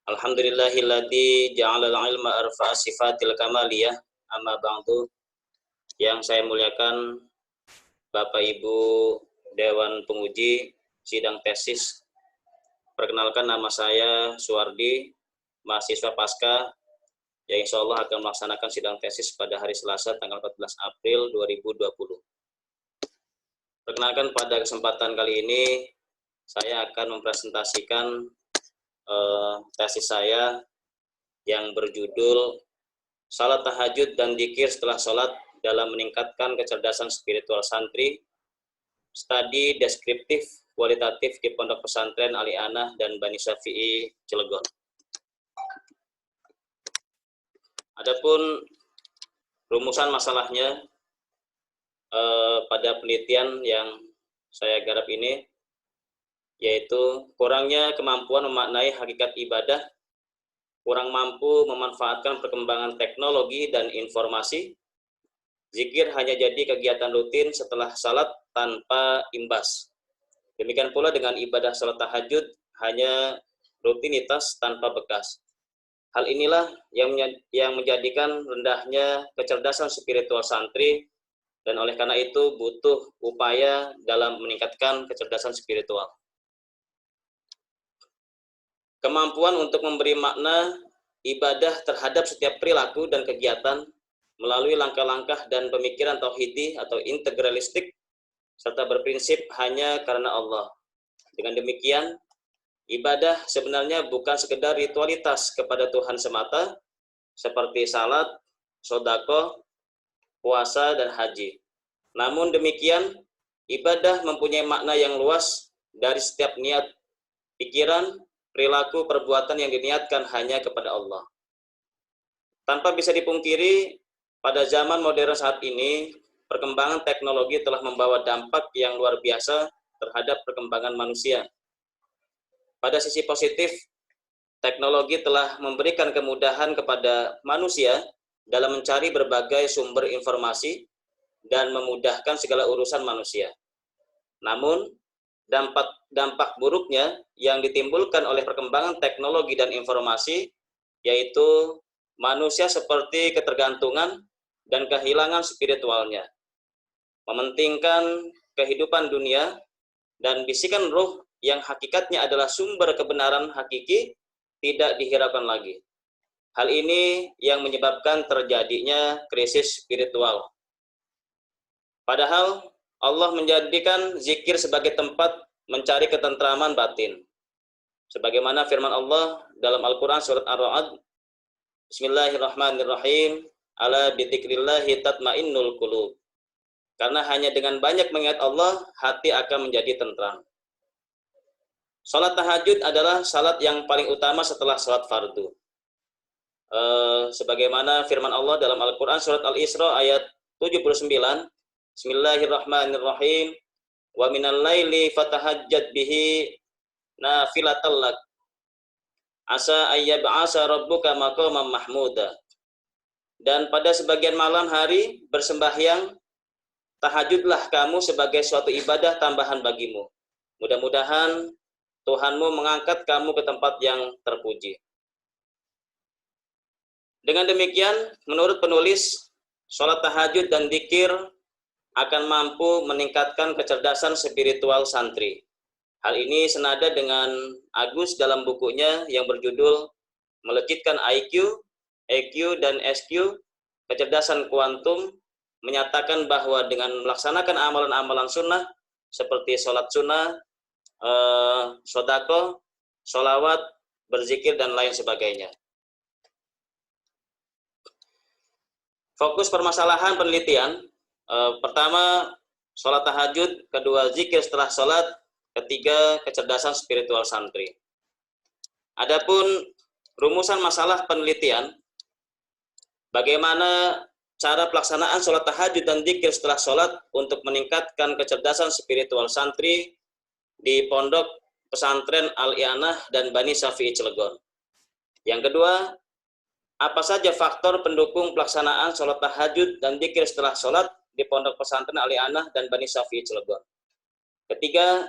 Alhamdulillahilladzi ja'alal ilma arfa'a sifatil kamaliyah. Amma ba'du. Yang saya muliakan Bapak Ibu Dewan Penguji Sidang Tesis. Perkenalkan, nama saya Suwardi, mahasiswa Pasca yang insya Allah akan melaksanakan sidang tesis pada hari Selasa tanggal 14 April 2020. Perkenalkan, pada kesempatan kali ini saya akan mempresentasikan tesis saya yang berjudul Salat Tahajud dan Dzikir setelah Salat dalam meningkatkan kecerdasan spiritual santri, studi deskriptif kualitatif di Pondok Pesantren Al-I'anah dan Bani Syafi'i Cilegon. Adapun rumusan masalahnya pada penelitian yang saya garap ini, yaitu kurangnya kemampuan memaknai hakikat ibadah, kurang mampu memanfaatkan perkembangan teknologi dan informasi, zikir hanya jadi kegiatan rutin setelah salat tanpa imbas. Demikian pula dengan ibadah salat tahajud hanya rutinitas tanpa bekas. Hal inilah yang menjadikan rendahnya kecerdasan spiritual santri, dan oleh karena itu butuh upaya dalam meningkatkan kecerdasan spiritual. Kemampuan untuk memberi makna ibadah terhadap setiap perilaku dan kegiatan melalui langkah-langkah dan pemikiran tauhidi atau integralistik, serta berprinsip hanya karena Allah. Dengan demikian, ibadah sebenarnya bukan sekedar ritualitas kepada Tuhan semata, seperti salat, sodako, puasa, dan haji. Namun demikian, ibadah mempunyai makna yang luas dari setiap niat, pikiran, perilaku, perbuatan yang diniatkan hanya kepada Allah. Tanpa bisa dipungkiri, pada zaman modern saat ini, perkembangan teknologi telah membawa dampak yang luar biasa terhadap perkembangan manusia. Pada sisi positif, teknologi telah memberikan kemudahan kepada manusia dalam mencari berbagai sumber informasi dan memudahkan segala urusan manusia. Namun, dampak buruknya yang ditimbulkan oleh perkembangan teknologi dan informasi, yaitu manusia seperti ketergantungan dan kehilangan spiritualnya, mementingkan kehidupan dunia dan bisikan ruh yang hakikatnya adalah sumber kebenaran hakiki tidak dihiraukan lagi. Hal ini yang menyebabkan terjadinya krisis spiritual. Padahal Allah menjadikan zikir sebagai tempat mencari ketentraman batin. Sebagaimana firman Allah dalam Al-Quran surat Ar-Ra'd, Bismillahirrahmanirrahim, ala bidzikrillahi tatmainnul qulub. Karena hanya dengan banyak mengingat Allah, hati akan menjadi tentram. Salat tahajud adalah salat yang paling utama setelah salat fardu. Sebagaimana firman Allah dalam Al-Quran surat Al-Isra ayat 79, Bismillahirrahmanirrahim, wa minal laili fatahajjad bihi nafilatal lak asa ayyab'asa rabbuka maqaman mahmuda. Dan pada sebagian malam hari bersembahyang, tahajudlah kamu sebagai suatu ibadah tambahan bagimu. Mudah-mudahan Tuhanmu mengangkat kamu ke tempat yang terpuji. Dengan demikian, menurut penulis, salat tahajud dan dzikir akan mampu meningkatkan kecerdasan spiritual santri. Hal ini senada dengan Agus dalam bukunya yang berjudul Melejitkan IQ, EQ, dan SQ, Kecerdasan Kuantum, menyatakan bahwa dengan melaksanakan amalan-amalan sunnah seperti sholat sunnah, sodako, sholawat, berzikir, dan lain sebagainya. Fokus permasalahan penelitian, pertama, sholat tahajud, kedua, zikir setelah sholat, ketiga, kecerdasan spiritual santri. Adapun rumusan masalah penelitian, bagaimana cara pelaksanaan sholat tahajud dan zikir setelah sholat untuk meningkatkan kecerdasan spiritual santri di Pondok Pesantren Al-I'anah dan Bani Syafi'i Cilegon. Yang kedua, apa saja faktor pendukung pelaksanaan sholat tahajud dan zikir setelah sholat di Pondok Pesantren Al-I'anah dan Bani Syafi'i Cilegon. Ketiga,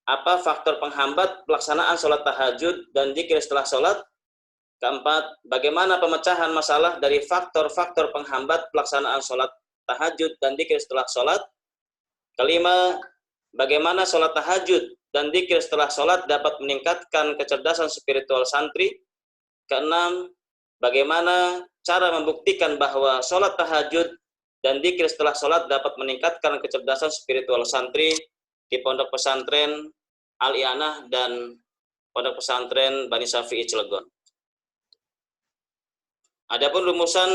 apa faktor penghambat pelaksanaan sholat tahajud dan zikir setelah sholat Keempat, bagaimana pemecahan masalah dari faktor-faktor penghambat pelaksanaan sholat tahajud dan dzikir setelah sholat. Kelima, bagaimana sholat tahajud dan dzikir setelah sholat dapat meningkatkan kecerdasan spiritual santri. Keenam, bagaimana cara membuktikan bahwa sholat tahajud dan dzikir setelah sholat dapat meningkatkan kecerdasan spiritual santri di pondok pesantren Al-I'anah dan pondok pesantren Bani Syafi'i Cilegon. Adapun rumusan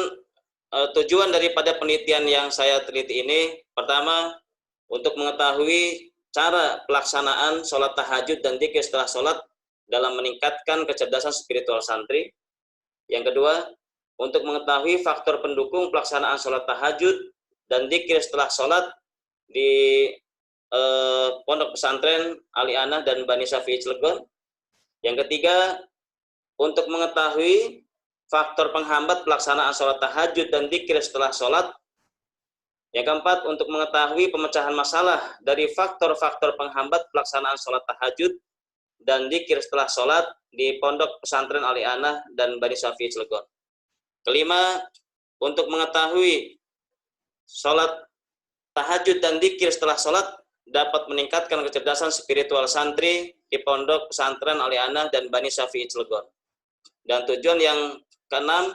tujuan daripada penelitian yang saya teliti ini, pertama, untuk mengetahui cara pelaksanaan sholat tahajud dan dzikir setelah sholat dalam meningkatkan kecerdasan spiritual santri. Yang kedua, untuk mengetahui faktor pendukung pelaksanaan sholat tahajud dan dzikir setelah sholat di pondok pesantren Al-I'anah dan Bani Syafi'i Cilegon. Yang ketiga, untuk mengetahui faktor penghambat pelaksanaan sholat tahajud dan dzikir setelah sholat. Yang keempat, untuk mengetahui pemecahan masalah dari faktor-faktor penghambat pelaksanaan sholat tahajud dan dzikir setelah sholat di pondok pesantren Al-I'anah dan Bani Syafi'i Cilegon. Kelima, untuk mengetahui sholat tahajud dan dzikir setelah sholat dapat meningkatkan kecerdasan spiritual santri di pondok pesantren Al-I'anah dan Bani Syafi'i Cilegon. Dan tujuan yang keenam,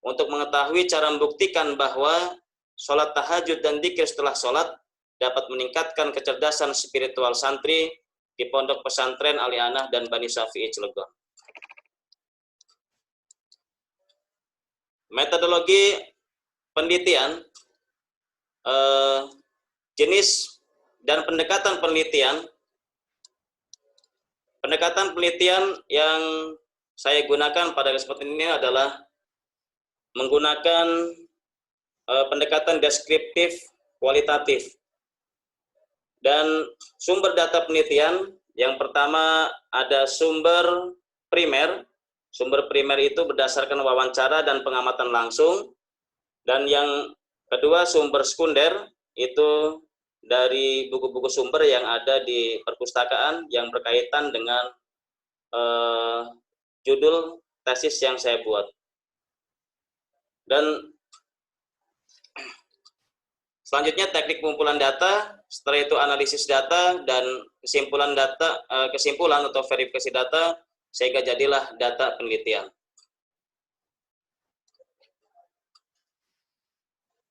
untuk mengetahui cara membuktikan bahwa sholat tahajud dan dzikir setelah sholat dapat meningkatkan kecerdasan spiritual santri di pondok pesantren Al-I'anah dan Bani Syafi'i Cilegon. Metodologi penelitian, jenis dan pendekatan penelitian. Pendekatan penelitian yang saya gunakan pada kesempatan ini adalah menggunakan pendekatan deskriptif kualitatif. Dan sumber data penelitian, yang pertama ada sumber primer. Sumber primer itu berdasarkan wawancara dan pengamatan langsung. Dan yang kedua sumber sekunder, itu dari buku-buku sumber yang ada di perpustakaan yang berkaitan dengan judul tesis yang saya buat. Dan selanjutnya teknik pengumpulan data, setelah itu analisis data dan kesimpulan data, kesimpulan atau verifikasi data sehingga jadilah data penelitian.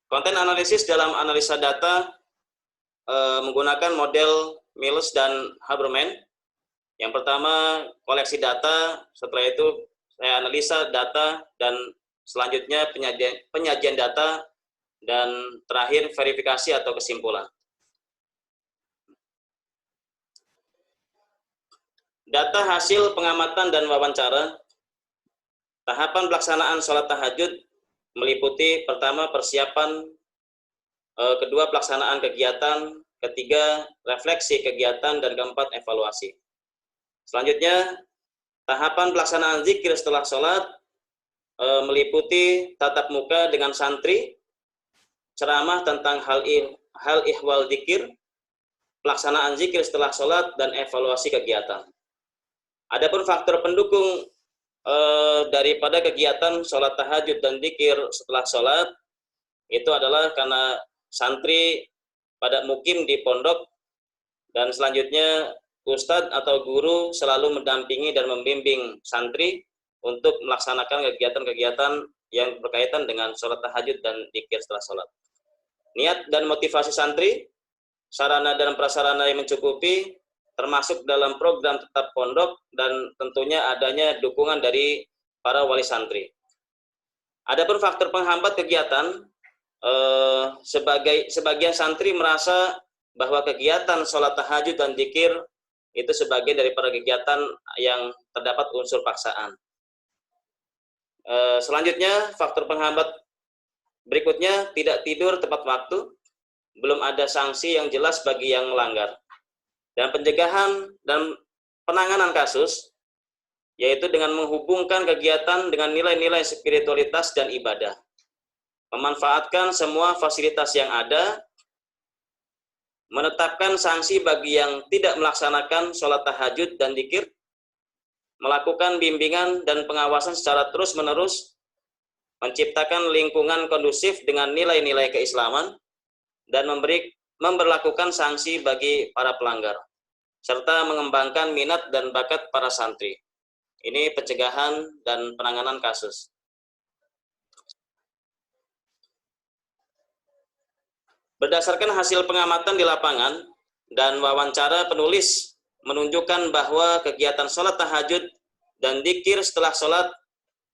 Konten analisis dalam analisa data menggunakan model Mills dan Haberman. Yang pertama koleksi data, setelah itu saya analisa data, dan selanjutnya penyajian data, dan terakhir verifikasi atau kesimpulan. Data hasil pengamatan dan wawancara. Tahapan pelaksanaan sholat tahajud meliputi pertama persiapan, kedua pelaksanaan kegiatan, ketiga refleksi kegiatan, dan keempat evaluasi. Selanjutnya tahapan pelaksanaan zikir setelah sholat meliputi tatap muka dengan santri, ceramah tentang hal ihwal zikir, pelaksanaan zikir setelah sholat, dan evaluasi kegiatan. Adapun faktor pendukung daripada kegiatan sholat tahajud dan zikir setelah sholat itu adalah karena santri pada mukim di pondok, dan selanjutnya ustadz atau guru selalu mendampingi dan membimbing santri untuk melaksanakan kegiatan-kegiatan yang berkaitan dengan sholat tahajud dan zikir setelah sholat. Niat dan motivasi santri, sarana dan prasarana yang mencukupi, termasuk dalam program tetap pondok, dan tentunya adanya dukungan dari para wali santri. Adapun faktor penghambat kegiatan, sebagian santri merasa bahwa kegiatan sholat tahajud dan zikir itu sebagian daripada kegiatan yang terdapat unsur paksaan. Selanjutnya, faktor penghambat berikutnya tidak tidur tepat waktu, belum ada sanksi yang jelas bagi yang melanggar. Dan pencegahan dan penanganan kasus, yaitu dengan menghubungkan kegiatan dengan nilai-nilai spiritualitas dan ibadah. Memanfaatkan semua fasilitas yang ada, menetapkan sanksi bagi yang tidak melaksanakan sholat tahajud dan zikir, melakukan bimbingan dan pengawasan secara terus-menerus, menciptakan lingkungan kondusif dengan nilai-nilai keislaman, dan memberlakukan sanksi bagi para pelanggar, serta mengembangkan minat dan bakat para santri. Ini pencegahan dan penanganan kasus. Berdasarkan hasil pengamatan di lapangan dan wawancara penulis menunjukkan bahwa kegiatan sholat tahajud dan dzikir setelah sholat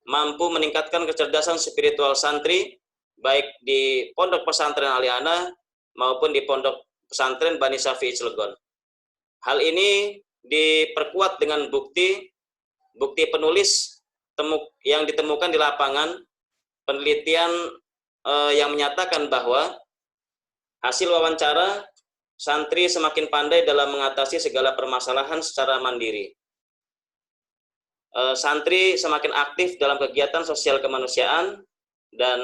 mampu meningkatkan kecerdasan spiritual santri, baik di Pondok Pesantren Al-I'anah maupun di Pondok Pesantren Bani Syafi'i Cilegon. Hal ini diperkuat dengan bukti penulis yang ditemukan di lapangan, penelitian yang menyatakan bahwa hasil wawancara, santri semakin pandai dalam mengatasi segala permasalahan secara mandiri. Santri semakin aktif dalam kegiatan sosial kemanusiaan, dan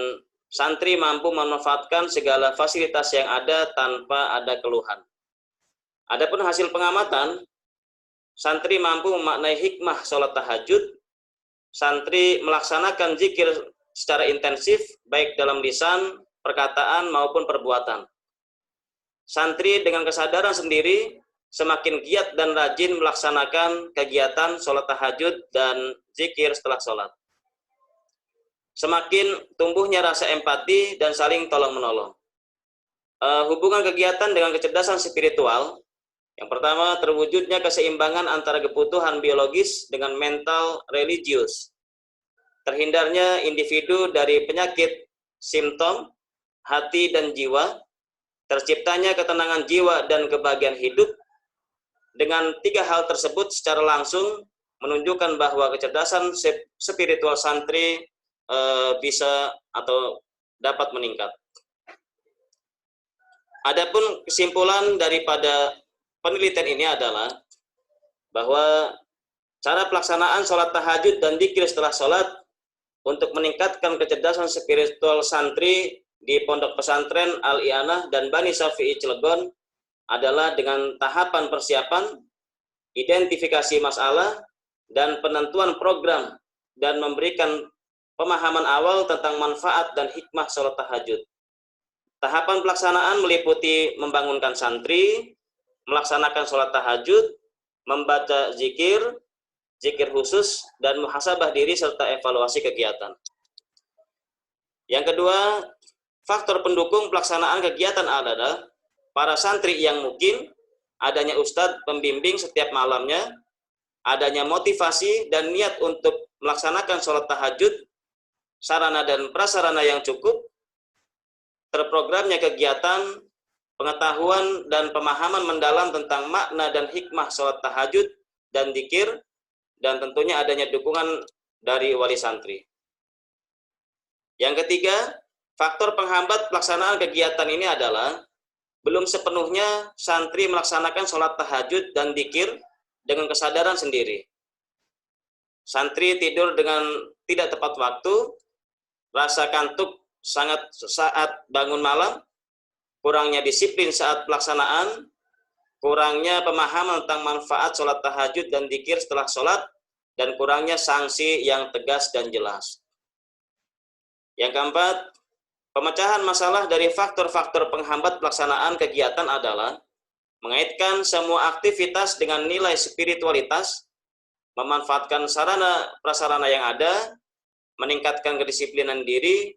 santri mampu memanfaatkan segala fasilitas yang ada tanpa ada keluhan. Adapun hasil pengamatan, santri mampu memaknai hikmah sholat tahajud, santri melaksanakan zikir secara intensif, baik dalam lisan, perkataan, maupun perbuatan. Santri dengan kesadaran sendiri semakin giat dan rajin melaksanakan kegiatan sholat tahajud dan zikir setelah sholat. Semakin tumbuhnya rasa empati dan saling tolong-menolong. Hubungan kegiatan dengan kecerdasan spiritual, yang pertama, terwujudnya keseimbangan antara kebutuhan biologis dengan mental religius. Terhindarnya individu dari penyakit, simptom, hati dan jiwa, terciptanya ketenangan jiwa dan kebahagiaan hidup. Dengan tiga hal tersebut secara langsung menunjukkan bahwa kecerdasan spiritual santri bisa atau dapat meningkat. Adapun kesimpulan daripada penelitian ini adalah bahwa cara pelaksanaan sholat tahajud dan dzikir setelah sholat untuk meningkatkan kecerdasan spiritual santri di Pondok Pesantren Al-I'anah dan Bani Syafi'i Cilegon adalah dengan tahapan persiapan, identifikasi masalah, dan penentuan program, dan memberikan pemahaman awal tentang manfaat dan hikmah sholat tahajud. Tahapan pelaksanaan meliputi membangunkan santri, melaksanakan sholat tahajud, membaca zikir khusus, dan muhasabah diri serta evaluasi kegiatan. Yang kedua, faktor pendukung pelaksanaan kegiatan adalah para santri yang mungkin, adanya ustadz pembimbing setiap malamnya, adanya motivasi dan niat untuk melaksanakan sholat tahajud, sarana dan prasarana yang cukup, terprogramnya kegiatan, pengetahuan dan pemahaman mendalam tentang makna dan hikmah sholat tahajud dan dzikir, dan tentunya adanya dukungan dari wali santri. Yang ketiga, faktor penghambat pelaksanaan kegiatan ini adalah belum sepenuhnya santri melaksanakan sholat tahajud dan dzikir dengan kesadaran sendiri. Santri tidur dengan tidak tepat waktu, rasa kantuk sangat saat bangun malam, kurangnya disiplin saat pelaksanaan, kurangnya pemahaman tentang manfaat sholat tahajud dan dzikir setelah sholat, dan kurangnya sanksi yang tegas dan jelas. Yang keempat, pemecahan masalah dari faktor-faktor penghambat pelaksanaan kegiatan adalah mengaitkan semua aktivitas dengan nilai spiritualitas, memanfaatkan sarana prasarana yang ada, meningkatkan kedisiplinan diri,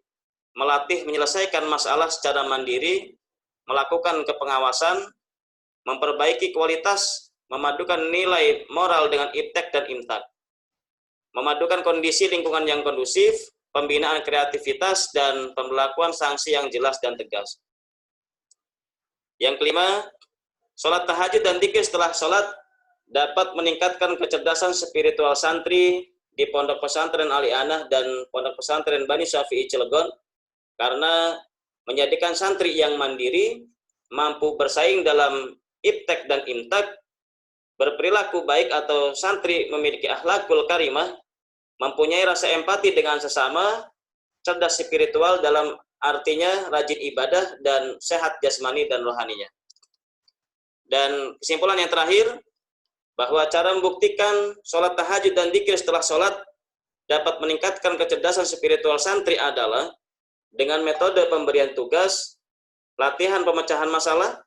melatih menyelesaikan masalah secara mandiri, melakukan kepengawasan, memperbaiki kualitas, memadukan nilai moral dengan iptek dan imtak, memadukan kondisi lingkungan yang kondusif, pembinaan kreativitas, dan pemberlakuan sanksi yang jelas dan tegas. Yang kelima, sholat tahajud dan dzikir setelah sholat dapat meningkatkan kecerdasan spiritual santri di Pondok Pesantren Al-I'anah dan Pondok Pesantren Bani Syafi'i Cilegon, karena menjadikan santri yang mandiri, mampu bersaing dalam iptek dan imtak, berperilaku baik atau santri memiliki akhlakul karimah, mempunyai rasa empati dengan sesama, cerdas spiritual dalam artinya rajin ibadah, dan sehat jasmani dan rohaninya. Dan kesimpulan yang terakhir, bahwa cara membuktikan sholat tahajud dan dzikir setelah sholat dapat meningkatkan kecerdasan spiritual santri adalah dengan metode pemberian tugas, latihan pemecahan masalah,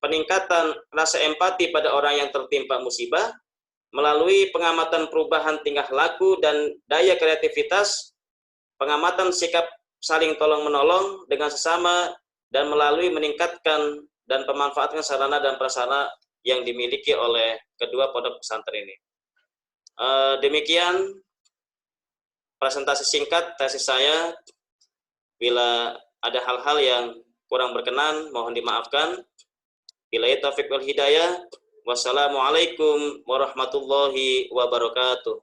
peningkatan rasa empati pada orang yang tertimpa musibah, melalui pengamatan perubahan tingkah laku dan daya kreativitas, pengamatan sikap saling tolong-menolong dengan sesama, dan melalui meningkatkan dan pemanfaatkan sarana dan prasarana yang dimiliki oleh kedua pondok pesantren ini. Demikian presentasi singkat tesis saya. Bila ada hal-hal yang kurang berkenan, mohon dimaafkan. Billahi taufiq wal hidayah. Wassalamualaikum warahmatullahi wabarakatuh.